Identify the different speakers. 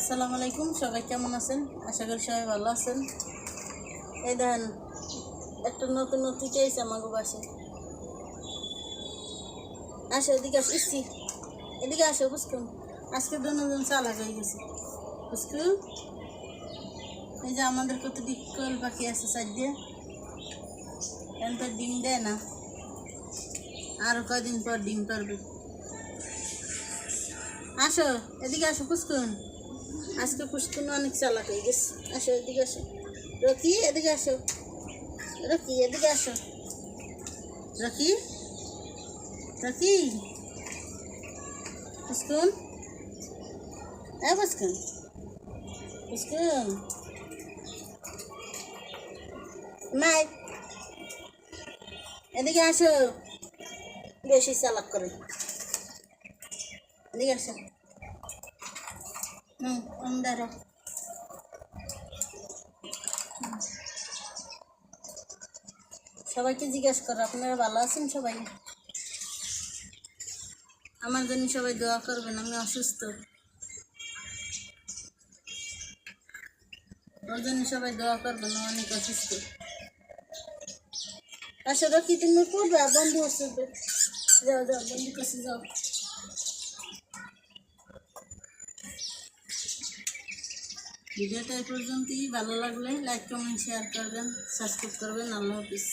Speaker 1: আসসালামু আলাইকুম, সবাই কেমন আছেন? আশা করি সবাই ভালো আছেন। এই দেখেন, একটা নতুন অতিথি এসে আমাকে বাসে। আসো এদিকে আসো, ইসি এদিকে আসো। বুঝকুন আজকে দুজন চালাক হয়ে গেছে। বুঝকুন এই যে আমাদের কত কোয়েল পাখি আছে সাইড দিয়ে, এখন তো ডিম দেয় না, আরো কয়দিন পর ডিম পারবে। আসো এদিকে আসো পুষ্কুন, আজকে পুষ্কুন অনেক চালাক হয়ে গেছে। আসো এদিকে আসো রকি, এদিকে আসো রকি, এদিকে আসো রকি, রকি পুষ্কুন, পুষ্কুন, পুষ্কুন মাই, এদিকে আসো। বেশি চালাক করে, এদিকে আসো। দাঁড়ো। সবাইকে জিজ্ঞাসা করো আপনারা ভালো আছেন সবাই? আমার জন্য সবাই দোয়া করবেন, আমি অসুস্থ, ওর জন্য সবাই দোয়া করবেন, অনেক অসুস্থ। আসো রকি, তুমি পড়বে, বন্ধু আসবে, যাও যাও বন্ধু কাছে যাও। ভিডিওটা এই পর্যন্তই। ভালো লাগলে লাইক কমেন্ট শেয়ার করবেন, সাবস্ক্রাইব করবেন। আল্লাহ হাফিজ।